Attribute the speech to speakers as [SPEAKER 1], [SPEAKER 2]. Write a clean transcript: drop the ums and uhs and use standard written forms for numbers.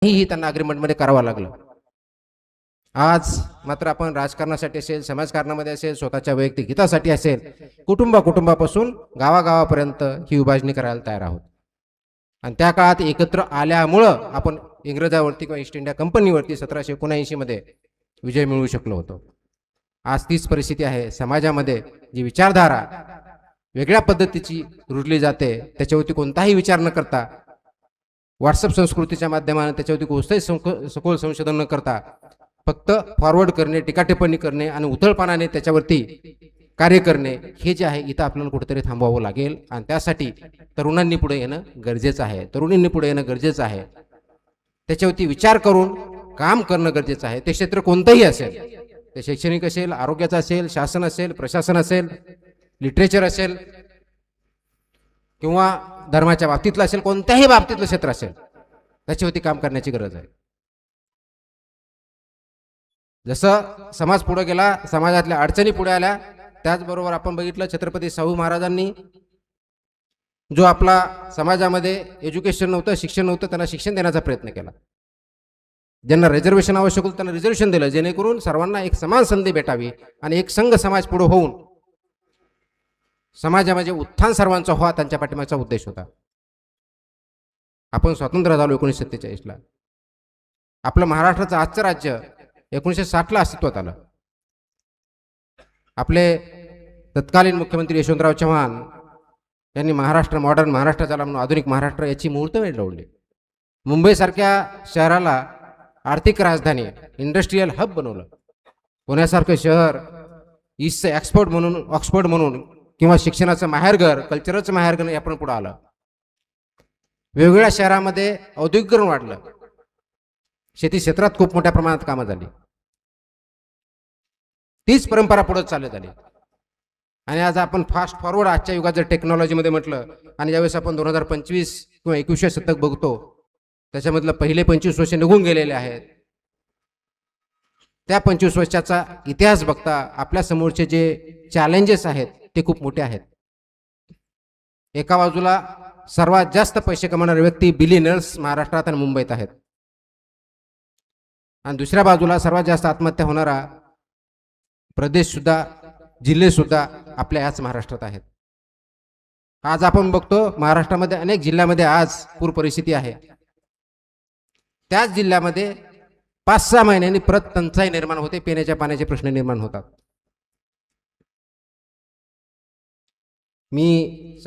[SPEAKER 1] ही त्यांना अग्रीमेंटमध्ये करावं लागलं. आज मात्र आपण राजकारणासाठी असेल, समाजकारणामध्ये असेल, स्वतःच्या वैयक्तिक हितासाठी असेल, कुटुंबापासून गावागावापर्यंत ही विभाजणी करायला तयार आहोत. आणि त्या काळात एकत्र आल्यामुळं आपण इंग्रजावरती किंवा ईस्ट इंडिया कंपनीवरती 1779 मध्ये विजय मिळवू शकलो होतो. आज तीच परिस्थिती आहे. समाजामध्ये जी विचारधारा वेगळ्या पद्धतीची रुजली जाते, त्याच्यावरती कोणताही विचार न करता, व्हॉट्सअप संस्कृतीच्या माध्यमाने त्याच्यावरती कोणतंही सखोल संशोधन न करता फक्त फॉरवर्ड करणे, टीका टिप्पणी करणे आणि उथळपणाने त्याच्यावरती कार्य करणे, हे जे आहे इथं आपल्याला कुठेतरी थांबवावं लागेल. आणि त्यासाठी तरुणांनी पुढे येणं गरजेचं आहे, तरुणींनी पुढे येणं गरजेचं आहे. त्याच्यावरती विचार करून काम करणं गरजेचं आहे. ते क्षेत्र कोणतंही असेल, ते शैक्षणिक असेल, आरोग्याचं असेल, शासन असेल, प्रशासन असेल, लिटरेचर असेल किंवा धर्माच्या बाबतीतलं असेल, कोणत्याही बाबतीतलं क्षेत्र असेल, त्याच्यावरती काम करण्याची गरज आहे. जसं समाज पुढे गेला, समाजातल्या अडचणी पुढे आल्या, त्याचबरोबर आपण बघितलं छत्रपती शाहू महाराजांनी जो आपला समाजामध्ये एज्युकेशन नव्हतं, शिक्षण नव्हतं, त्यांना शिक्षण देण्याचा प्रयत्न केला. ज्यांना रिझर्वेशन आवश्यक होतं त्यांना रिझर्वेशन दिलं, जेणेकरून सर्वांना एक समान संधी भेटावी आणि एक संघ समाज पुढे होऊन समाजामध्ये उत्थान सर्वांचा व्हावा, त्यांच्या पाठीमागचा उद्देश होता. आपण स्वतंत्र झालो 1947ला. आपलं महाराष्ट्राचं आजचं राज्य 1960ला अस्तित्वात आलं. आपले तत्कालीन मुख्यमंत्री यशवंतराव चव्हाण यांनी महाराष्ट्र मॉडर्न महाराष्ट्र झाला म्हणून आधुनिक महाराष्ट्र याची मुहूर्तमेढ लावली. मुंबईसारख्या शहराला आर्थिक राजधानी, इंडस्ट्रीयल हब बनवलं. पुण्यासारखं शहर ईस्टचं ऑक्सफोर्ड म्हणून किंवा शिक्षणाचं माहेरघर, कल्चरचं माहेरघर आपण पुढे आलं. वेगवेगळ्या शहरामध्ये औद्योगिकरण वाढलं. शेती क्षेत्रात खूप मोठ्या प्रमाणात कामं झाली. तीच परंपरा पुढे चालत आली. आणि आज आपण फास्ट फॉरवर्ड आजच्या युगात जर टेक्नॉलॉजीमध्ये म्हटलं आणि ज्यावेळेस आपण 2025 किंवा 21व्या शतक बघतो, त्याच्यामधलं पहिले 25 वर्ष निघून गेलेले आहेत. त्या 25 वर्षाचा इतिहास बघता आपल्या समोरचे जे चॅलेंजेस आहेत ते खूप मोठे आहेत. एका बाजूला सर्वात जास्त पैसे कमावणारे व्यक्ती बिलियनर्स महाराष्ट्रात आणि मुंबईत आहेत, आणि दुसऱ्या बाजूला सर्वात जास्त आत्महत्या होणारा प्रदेश सुद्धा, जिल्हे सुद्धा आपल्या याच महाराष्ट्रात आहेत. आज आपण बघतो महाराष्ट्रामध्ये अनेक जिल्ह्यामध्ये आज पूर परिस्थिती आहे. त्याच जिल्ह्यामध्ये 5-6 महिन्यांनी परत टंचाई निर्माण होते, पिण्याच्या पाण्याचे प्रश्न निर्माण होतात. मी